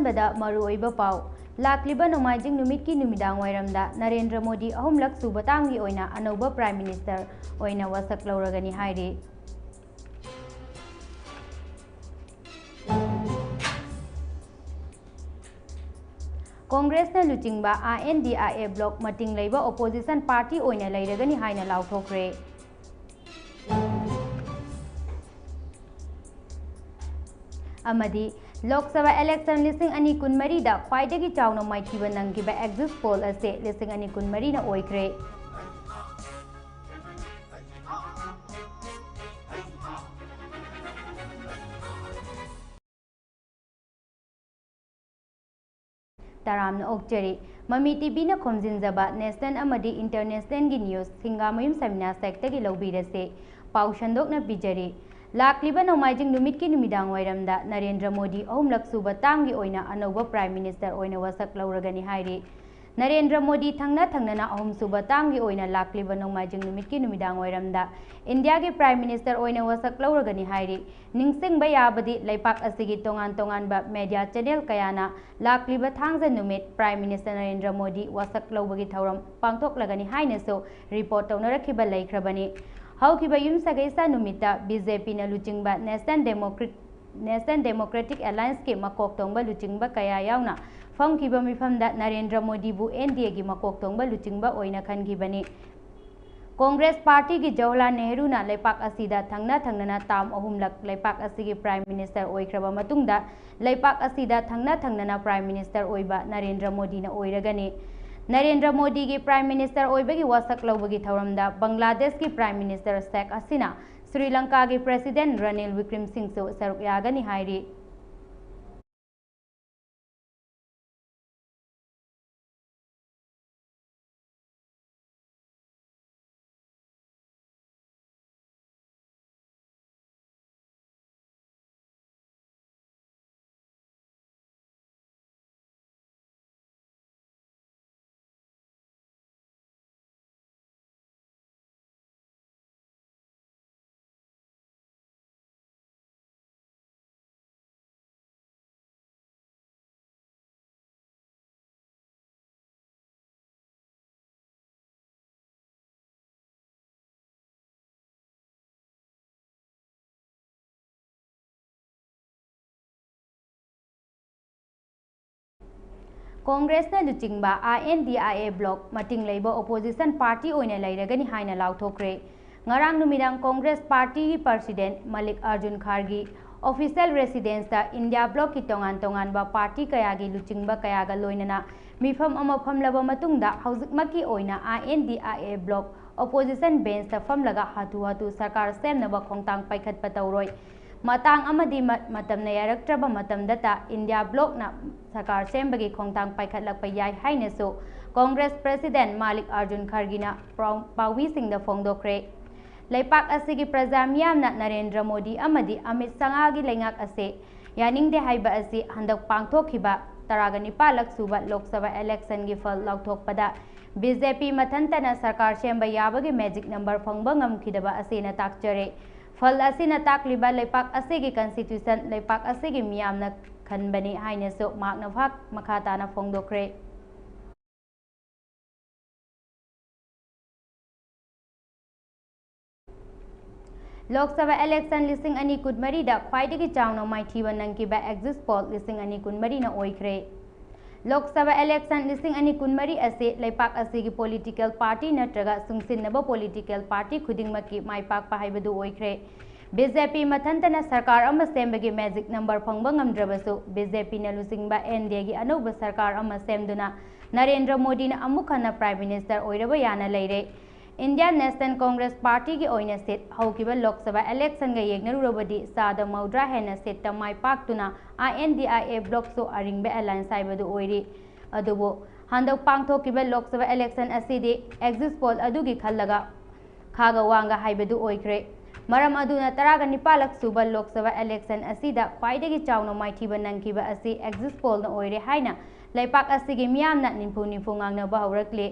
अहानबदा मरुओइबा पाउ लाक्लिबा नोमाइजिंग नुमित की नुमिदांग वाइरमदा नरेंद्र मोदी अहुमलक सुबा तांगी ओइना अनौबा प्राइम मिनिस्टर ओइना वसक लौरगनी हाइरि। कांग्रेस न लुचिंगबा INDIA ब्लॉक मटिंग लेबा ओपोजिशन पार्टी ओइना लेरगनी हाइना लाउथोखरे। अमदी लोकसभा इलेक्शन लिसिंग अनि कुनमरी दा ख्वाइदगी चाउना माइथिबा नंगिबा एग्जिट पोल असे लिसिंग अनि कुनमरी ना ओइख्रे। तारामना ओक्चरी ममी टीवी ना खोमजिनजबा नेशनल अमदी इंटरनेशनल की न्यूज सिंगामयुम समिना सेक्टगी लौबीरसे पाउ संदोकना बिजरी। लाक्लिबा नोमाइजिंग नुमित की नुमिदांग वाइरमदा नरेंद्र मोदी अहुमलक सुबा तांगी ओइना अनौबा प्राइम मिनिस्टर ओइना वसक लौरगनी हाइरि। नरेंद्र मोदी थंगना थंगना अहुम सुबा तांगी ओइना लाक्लिबा नोमाइजिंग नुमित की नुमिदांग वाइरमदा इंडिया के प्राइम मिनिस्टर ओइना वसक लौरगनी हाइरि। निंगसिंगबा याबदी लेपाक असिगी तोंगान तोंगानबा मीडिया चैनल कयाना लाक्लिबा थांगजा नुमित प्राइम मिनिस्टर नरेंद्र मोदी वसक लौबगी थौरम पांगथोकलगनी हाइनसो रिपोर्ट तौनरखिबा लेख्रबनी। हौखिबा युमसगैसा नुमिता बीजेपी न लुचिंगबा नेशनल डेमोक्रेटिक अलायंस के मकोक तोंगबा लुचिंगबा कया यावना फंगखिबा मिफमदा नरेंद्र मोदी बु एनडीए की मकोक तोंगबा लुचिंगबा ओइना खनखिबनी। कांग्रेस पार्टी की जवाहरलाल नेहरू ना लेपाक असिदा थंगना थंगना ताम अहुमलक लेपाक असिगी प्राइम मिनिस्टर ओइख्रबा मतुंगदा लेपाक असिदा थंगना थंगना प्राइम मिनिस्टर ओइबा नरेंद्र मोदी ना ओइरगनी। नरेंद्र मोदी की प्राइम मिनिस्टर ओइबगी वसक लौबगी थौरमदा बांग्लादेश की प्राइम मिनिस्टर शेख हसीना श्रीलंका की प्रेसिडेंट रनिल विक्रमसिंह सरुक यागनी हाइरि। कांग्रेस न लुचिंगबा INDIA ब्लॉक मटिंग लेबा ओपोजिशन पार्टी ओइना लेरगनी हाइना लाउथोखरे। ngarang numidang कांग्रेस पार्टी की प्रेसिडेंट मल्लिकार्जुन खड़गे ऑफिशियल रेसिडेंस दा इंडिया ब्लॉक की तोंगान तोंगानबा पार्टी कयागी लुचिंगबा कयागा लोइनना मिफम अमा फमलबा मतुंगदा हौजिकमकी ओइना INDIA ब्लॉक ओपोजिशन बेंच दा फमलगा हाथु हाथु सरकार सेमनबा खोंतांग पाइखतपा तौरोय। मतंग अमदी मतमना यारक्त्रबा मतमदता इंडिया ब्लॉक ना सरकार सेमबगी खोंतांग पाइखतलकपा याय हाइनसो कांग्रेस प्रेसिडेंट मल्लिकार्जुन खड़गेना पावीसिंगदा फोंदोखरे। लेपाक असिगी प्रजा मियामना नरेंद्र मोदी अमदी अमित शाहगी लेंगाक असे यानिंगदे हाइबा असी हंदक पांगथोखिबा 19 सुबा लोकसभा इलेक्शन की फल लौथोकपदा बीजेपी मथंतना सरकार सेमबा याबगी मैजिक नंबर फंगबा ngamkhidaba असेना ताकचरे। फल असिना ताकलिबा लेपाक असिगी कॉन्स्टिट्यूशन लेपाक असिगी मियामना खनबनी हाइनसो माकना भाग मखाताना फोंदोखरे। लोकसभा इलेक्शन लिसिंग अनि कुनमरी दा ख्वाइदगी चाउना माइथिबा नंगिबा एग्जिट पोल लिसिंग अनि कुनमरी ना ओइख्रे। लोकसभा इलेक्शन लिसिंग अनि कुनमरी असे लेपाक असिगी पॉलिटिकल पार्टी नत्रगा सुंगसिनबा पॉलिटिकल पार्टी खुदिंगमकी माइपाक पाहाइबदु ओइख्रे। बीजेपी मथंतना सरकार अमा सेमबगी मैजिक नंबर फंगबा ngamdrabasu बीजेपी ना लुसिंगबा एनडीए की अनौबा सरकार अमा सेमदुना नरेंद्र मोदी ना अमुखना प्राइम मिनिस्टर ओइरबा याना लेरे। इंडियन नेशनल कांग्रेस पार्टी की ओइना सीट हौकिबा लोकसभा इलेक्शन गा येगनरुरबदी सादा मौद्रा हेना सीट माइ पाक्तुना INDIA ब्लॉक सो अरिंगबे अलायंस हाइबदु ओइरि। अदुबो हंदक पांगथोकिबा लोकसभा इलेक्शन असिदि एग्जिट पोल अदुगी खल्लगा खागा वांगा हाइबदु ओइख्रे। मरम अदुना 19 सुबा लोकसभा इलेक्शन असिदा ख्वाइदगी चाउना माइथिबा नंगिबा असि एग्जिट पोल न ओइरे हाइना लेपाक असिगी मियामना निंफु ngangnaba हौरक्ले।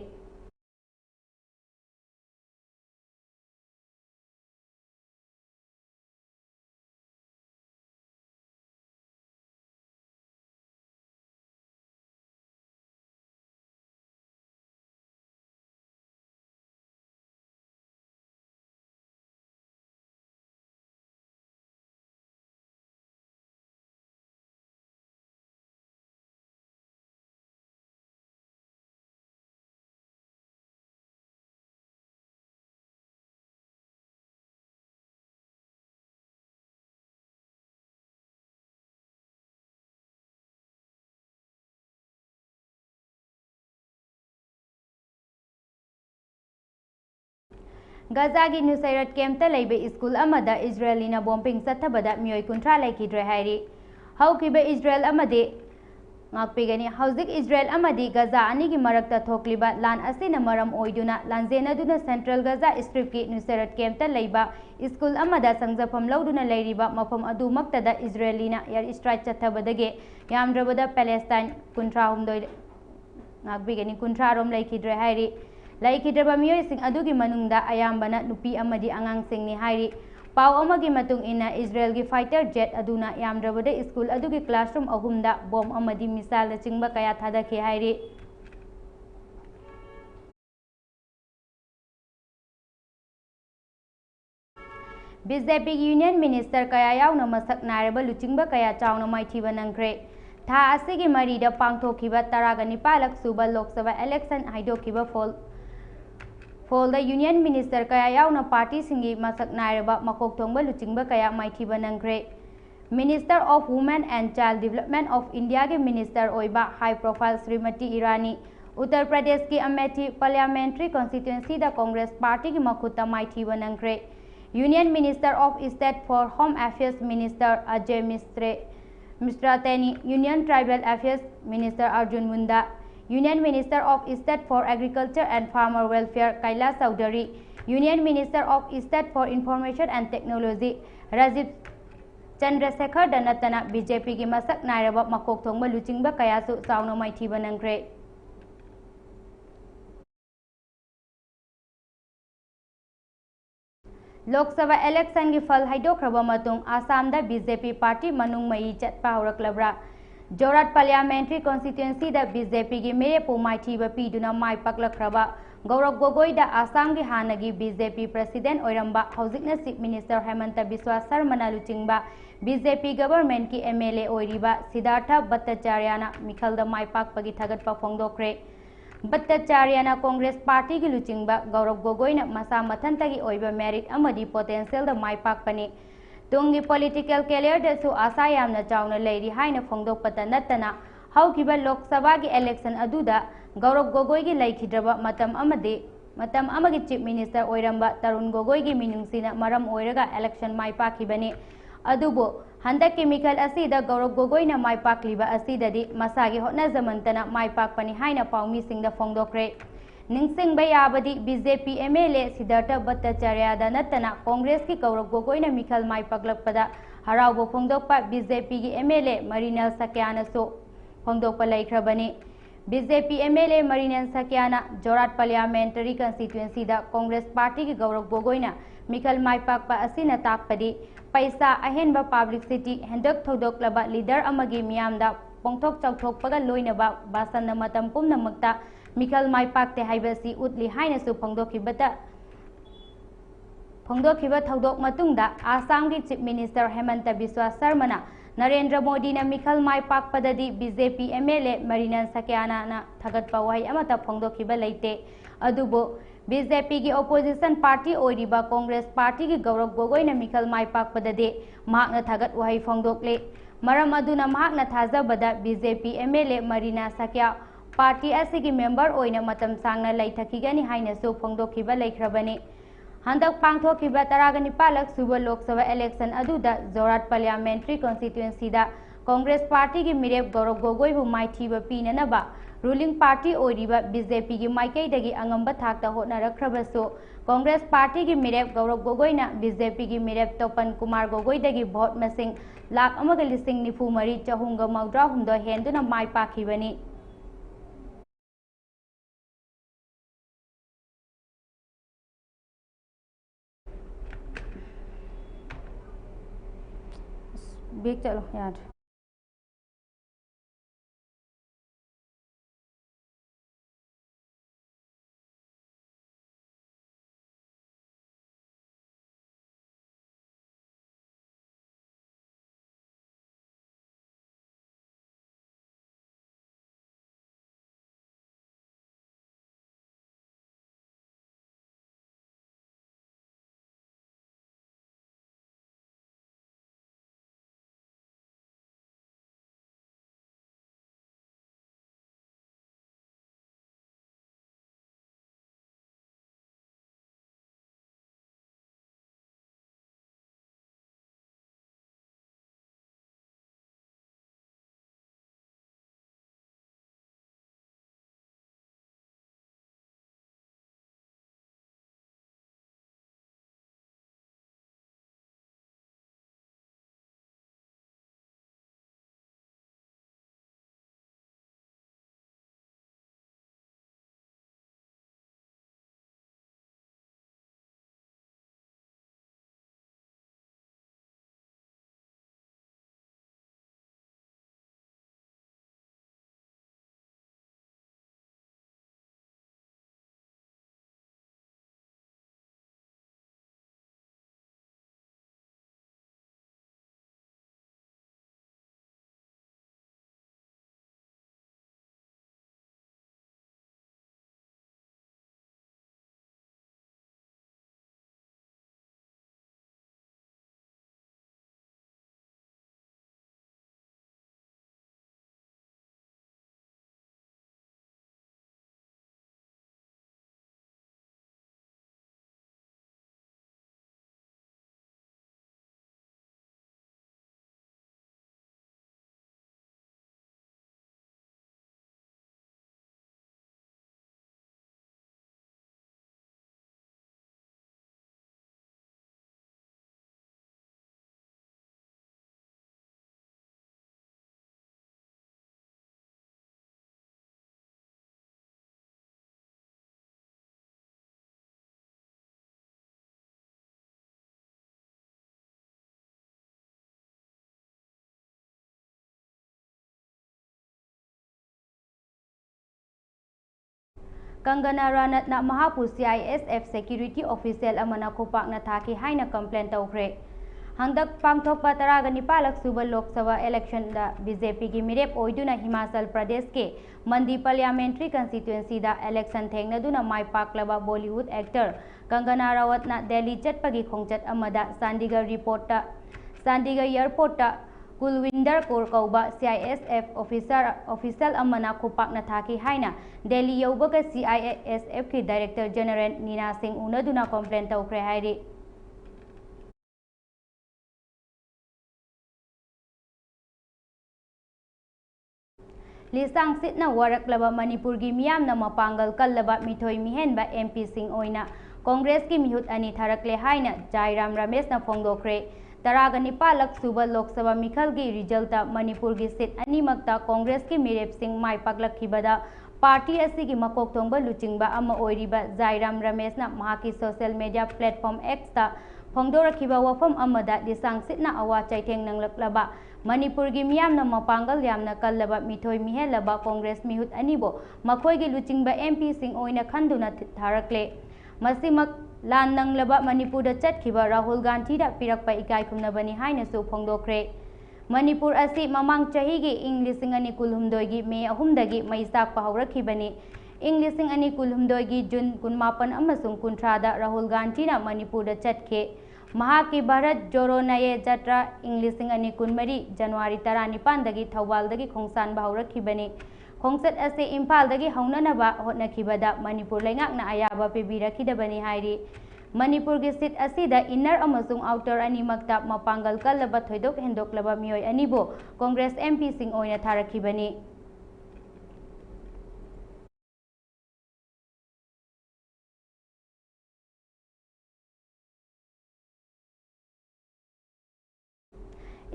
Gaza gi Nusairat Camp laibe school amada Israelina bombing sathabada mioi kuntra laikidre hairi. Haukiba Israel amade ngakpigani hauzik Israel amadi Gaza ani gi marakta thokliba lan asina maram oiduna lanjena duna Central Gaza Strip ki Nusairat Camp laiba school amada sangjafam lauduna lairiba mafam adu maktada Israelina air strike chathabadage yamdrabada Palestine kuntra humdoi ngakpigani kuntra rom laikidre hairi. Laikidraba mioi sing adugi manungda ayambana nupi amadi angang singni hairi. Pau amagi matung ina Israel gi fighter jet aduna yamdrabada school adugi classroom ahumda bomb amadi misal chingba kaya thadaki hairi. BJP Union Minister kaya yauna masak nairaba luchingba kaya chauna maithiba nangkre. Tha asigi marida pangthokiba taraga nipalak suba Lok Sabha election haidokiba Folda Union Minister kaya yauna party singi masak nairaba makok thongba luchingba kaya maithiba nangkre. Minister of Women and Child Development of India ke Minister oiba high profile Srimati Irani Uttar Pradesh ki Amethi Parliamentary Constituency da Congress Party ki makhuta maithiba nangkre. Union Minister of State for Home Affairs Minister Ajay Misra Teni, Union Tribal Affairs Minister Arjun Munda, Union Minister of State for Agriculture and Farmer Welfare Kailash Chaudhary, Union Minister of State for Information and Technology Rajiv Chandrasekhar Danatana BJP ki masak nairaba makok thongba luchingba kayasu sauna maithiba nangkre. Lok Sabha election ki fal haidokraba matung Assam da BJP party manung mai chatpa horaklabra. Jorat Parliamentary Constituency da BJP ki merepu maithiba piduna mai paklakraba. Gaurav Gogoi da Assam ki hanagi BJP President oiramba haujikna Chief Minister Hemanta Biswa Sarmana luchingba BJP government ki MLA oiriba Siddhartha Bhattacharya Mikhal da mai pakpagi thagatpa phongdokre. Bhattacharya Congress Party ki luchingba Gaurav Gogoi na masa mathantagi oiba merit amadi potential da mai pakpani. Tungi political career da su asa yamna chauna leiri haina phongdokpata nattana haukiba Lok Sabha ki election aduda Gaurav Gogoi ki laikhidraba matam amagi Chief Minister oiramba Tarun Gogoi ki minungsina maram oiraga election mai pakibani. Adubo handak chemical asida Gaurav Gogoi na mai pakliba asidadi masagi hotna zamantana mai pakpani haina paumi singda phongdokre. Ningsing bayabadi BJP MLA Siddhartha Bhattacharya da nattana Congress ki Gaurav Gogoi na Mikhal mai paklakpada haraubo phongdokpa BJP ki MLA Marinal Sakyana so phongdokpa laikhrabani. BJP MLA Marinal Sakyana Jorat Parliamentary Constituency da Congress Party ki Gaurav Gogoi na Mikhal mai pakpa asina takpadi paisa ahenba publicity hendak thodoklaba leader amagi miyamda pongthok chawthokpaga loinaba basanna matam pumnamakta Mikhal mai pakte haibasi utli haina su phongdokhiba thodok matungda Assam ki Chief Minister Hemanta Biswa Sarmana Narendra Modi na Mikhal mai pakpadadi BJP MLA Marinan Sakyana na thagatpa wahai amata phongdokhiba leite. Adubo BJP ki opposition party oiriba Congress party ki Gaurav Gogoi na Mikhal mai pakpadade mahakna thagat wahai phongdokle. Maram aduna mahakna thajabada BJP MLA Marina Sakya party asigi member oina matam sangna laithakigani haina su phongdokhiba laikhrabani. Handak pangthokiba taragani palak suba Lok Sabha election aduda Jorat Parliamentary Constituency da Congress party ki mirep Gaurav Gogoi bu maithiba pinanaba ruling party oiriba BJP ki maikai dagi angamba thakta hotnarakhrabasu Congress party ki mirep Gaurav Gogoi na BJP ki mirep Topan Kumar Gogoi dagi vote masing lakh amaga lising nifu mari chahunga maudra humdo henduna mai pakhibani. Big chalo yaar. Kangana Ranatna Mahapu CISF Security Official Amana Kupakna Thaki Haina complaint tawkhre Hangdak pangthokpa taraga nipalak suba Lok Sabha election da BJP gi mirep oiduna Himachal Pradesh ke Mandi Parliamentary Constituency da election thengnaduna mai paklaba Bollywood actor Kangana Rawatna Delhi chatpagi khongchat amada Chandigarh airport ta Kulwinder Kaur kauba CISF official amana khupakna thaki haina Delhi yaubaga CISF ki Director General Nina Singh unaduna complaint tawkhre hairi Lisang sitna waraklaba Manipur gi miyamna mapangal kallaba mithoi mihenba MP Singh oina Congress ki mihut ani tharakle haina Jairam Ramesh na phongdokre Taraga nipalak suba Lok Sabha mikhal gi result Manipur gi sit animakta Congress ki mirep Singh mai paklakhibada party asigi makok thongba luchingba ama oiriba Jairam Ramesh na mahaki social media platform X ta phongdorakhiba wafam amada lisang sitna awa chaitheng nanglaklaba Manipur gi miyamna mapangal yamna kallaba mithoi mihelaba Congress mihut anibo makhoi gi luchingba MP Singh oina khanduna tharakle masimak lan nanglaba Manipur da chatkiba Rahul Gandhi da pirakpa ikai khumnabani haina su phongdokre Manipur asi mamang chahi gi English ani kulhumdoi gi May 3 dagi maisak pahawrakhibani English ani kulhumdoi gi June 18 amasung 30 da Rahul Gandhi na Manipur da chatke Mahaki Bharat Joro Naye Jatra English ani kunmari January 19 dagi Thawal dagi khongsan bahawrakhibani Khongsat ase Impal dagi haunanaba hotnakhibada Manipur laingakna ayaba pibirakhidabani hairi Manipur gi sit asida inner amasung outer animakta mapangal kallaba thoidok hendoklaba mioi anibo Congress MP Singh oina tharakhibani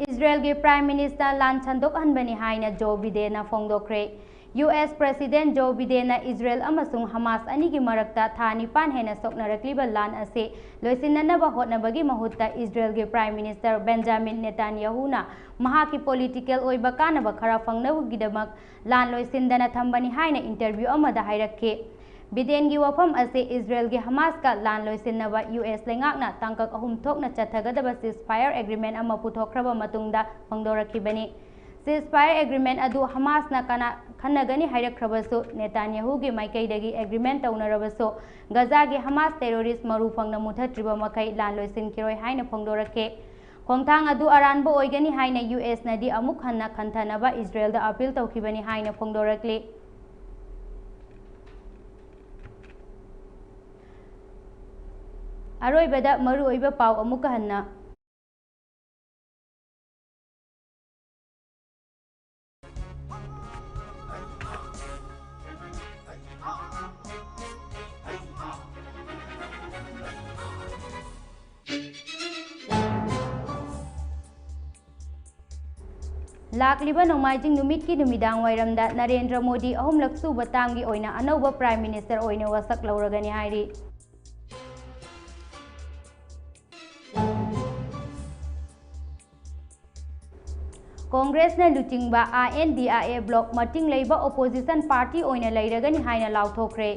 Israel gi Prime Minister Lan Chandok Hanbani haina Joe Biden na phongdokre US President Joe Biden na Israel amasung Hamas ani gi marakta thani pan hena soknarakliba lan ase loisinanaba hotnabagi mahutta Israel gi Prime Minister Benjamin Netanyahu na mahaki political oiba kanaba khara phangnabu gidamak lan loisindana thambani haina interview amada hairakhe Biden gi wafam ase Israel gi Hamas ka lan loisinaba US lengakna tangkak ahum thokna chathagadaba ceasefire agreement ama puthokraba matungda phangdorakhibani ceasefire agreement adu Hamas na kana khanagani hairakhabasu Netanyahu gi maikaidagi agreement taunarabasu Gaza gi Hamas terrorist maru phangna muthatriba makai lan loisinkiroi haina phangdorakhe khongthang adu aranbo oigani haina US nadi amuk hanna khanthanaba Israel da appeal tawkhibani haina phangdorakle Aroibada maru oiba pau amuka hanna Lakliba Nomaijing Numit ki numidang wairamda Narendra Modi ahumlak suba tanggi oina anauba Prime Minister oina wasak lauragani hairi Congress na luchingba INDIA block mating leiba opposition party oina leiragani haina lauthokre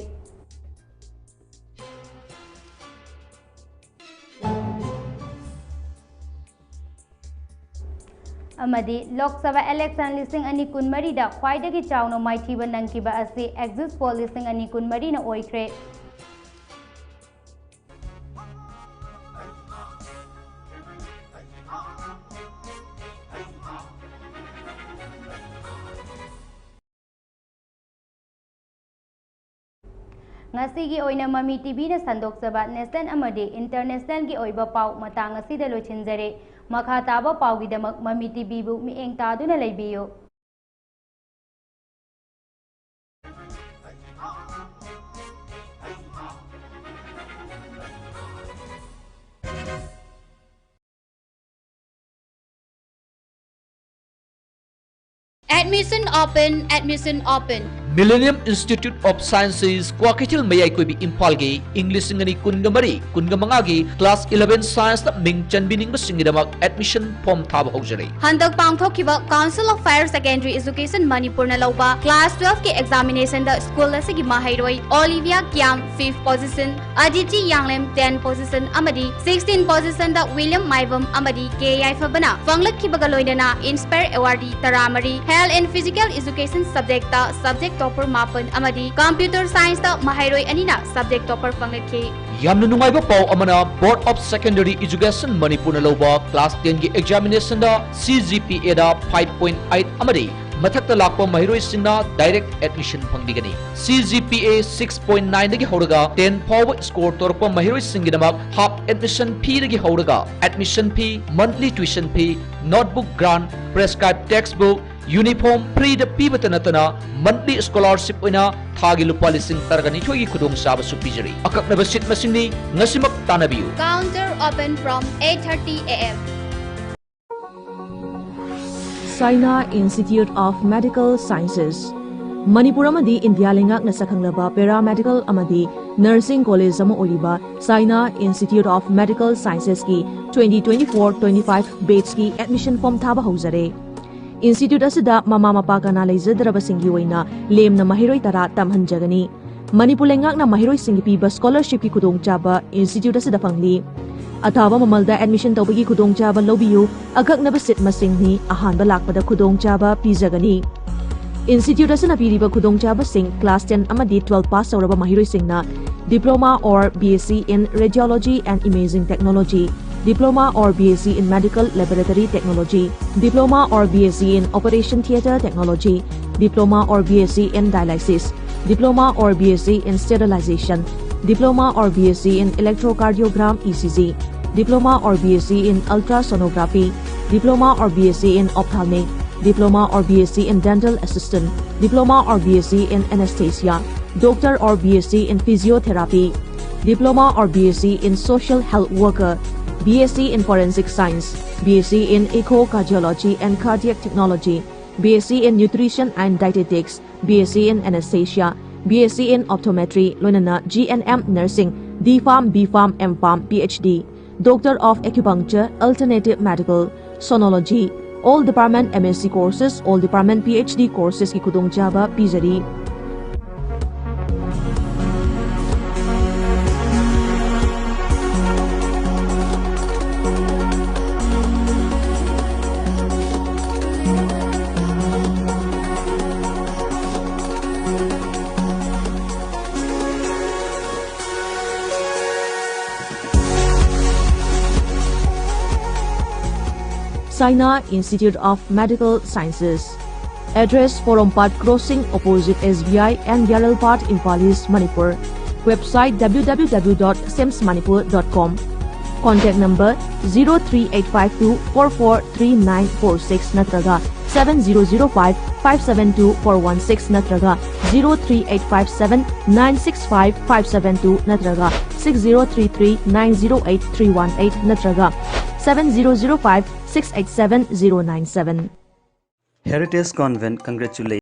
amadi Lok Sabha election listing ani kunmari da khwaidagi chawno maithiba nangkiba ase exit poll listing ani kunmari na oikre Ngasigi oina Mami TV na sandok saba national amadi international gi oiba pau matang asida lochinjare makha taba pau gi damak Mami TV bu mieng taduna leibiyo Admission open, admission open. Millennium Institute of Sciences Kwakithil Mayai Koibi Imphal gi English ngani kunga mari kunga mangagi class 11 science ta ming chanbining basingidamak admission form thaba hojare. Handak pangthokkiba Council of Higher Secondary Education Manipur na lauba class 12 ki examination da school asigi mahairoi Olivia Kiam 5th position, Aditi Yanglem 10th position amadi 16th position da William Maibam amadi KI Fabana fanglakkibaga loinana Inspire Awardee Taramari Health and Physical Education subject ta subject topper mapan amadi Computer Science ta mahairoi anina subject topper fanglakki. Yamna nungaiba pau amana Board of Secondary Education Manipur na lauba class 10 gi examination da CGPA da 5.8 amadi mathakta lakpa mahiroi singna direct admission phangbigani. CGPA 6.9 dagi horaga 10 fawa score torpa mahiroi singidamak half admission fee dagi horaga admission fee, monthly tuition fee, notebook grant, prescribed textbook, uniform free da pibata natana monthly scholarship oina thagi lupa lising targani thoi khudong saba su pijari. Akaknaba seat masingni ngasimak tanabiu. Counter open from 8:30 AM. SAMINA Institute of Medical Sciences Manipur amadi India lengak na sakhanglaba paramedical amadi nursing college ama oliba SAMINA Institute of Medical Sciences ki 2024-25 batch ki admission form thaba hojare. Institute asida mama mapa kana leijadraba singi oina lemna mahiroi tara tamhanjagani. Manipur lengak na mahiroi singi piba scholarship ki khudong chaba institute asida phangli. Athaba mamalda admission tawbagi khudong chaba lobiyu agaknaba seat masingni ahanba lakpada khudong chaba pijagani. Institute asina piriba khudong chaba sing class 10 amadi 12 pass awraba mahiroi singna diploma or BSc in Radiology and Imaging Technology, Diploma or BSc in Medical Laboratory Technology, Diploma or BSc in Operation Theatre Technology, Diploma or BSc in Dialysis, Diploma or BSc in Sterilization, Diploma or BSc in Electrocardiogram ECG, Diploma or BSc in Ultrasonography, Diploma or BSc in Ophthalmic, Diploma or BSc in Dental Assistant, Diploma or BSc in Anesthesia, Doctor or BSc in Physiotherapy, Diploma or BSc in Social Health Worker, BSc in Forensic Science, BSc in Echocardiology and Cardiac Technology, BSc in Nutrition and Dietetics, BSc in Anesthesia, BSc in Optometry, Loinana GNM Nursing, D.Pharm, B.Pharm, M.Pharm, PhD, Doctor of Acupuncture, Alternative Medical, Sonology, all department MSc courses, all department PhD courses ki khudong chaba pijari. SAMINA Institute of Medical Sciences. Address Forum Park Crossing opposite SBI and Yarrell Park Imphal East, Manipur. Website www.simsmanipur.com. Contact number 03852443946 natraga 7005572416 natraga 03857965572 natraga 6033908318 natraga 7005687097. Heritage Convent congratulations.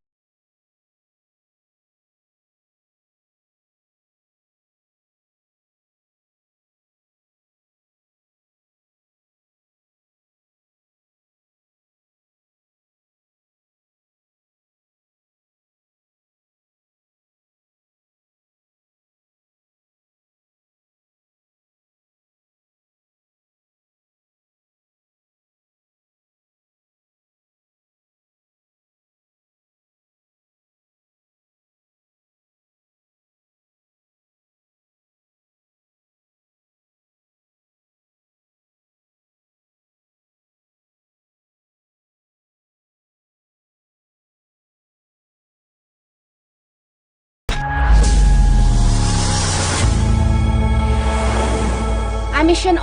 Admission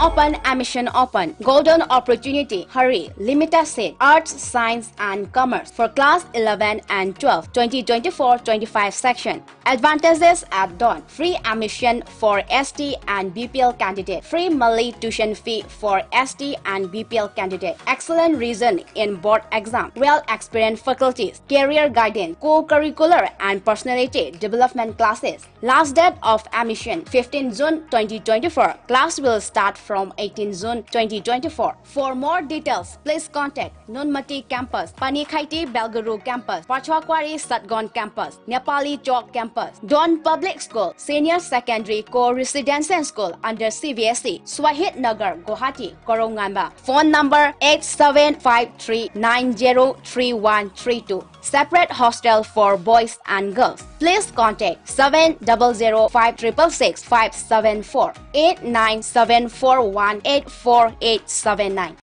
open. Golden opportunity. Hurry. Limited seat. Arts, Science and Commerce for class 11 and 12. 2024-25 section. Advantages at dawn. Free admission for ST and BPL candidate. Free monthly tuition fee for ST and BPL candidate. Excellent reason in board exam. Well-experienced faculties. Career guidance. Co-curricular and personality development classes. Last date of admission 15 June 2024. Class will start from 18 June 2024. For more details, please contact Nunmati campus, Panikhaiti Belguru campus, Pachwakwari Satgon campus, Nepali Chowk campus, Don Public School, Senior Secondary Co-Residential School under CBSE, Swahit Nagar, Guwahati, Korongamba. Phone number 8753903132. Separate hostel for boys and girls. Please contact 7005666 574 89741848879.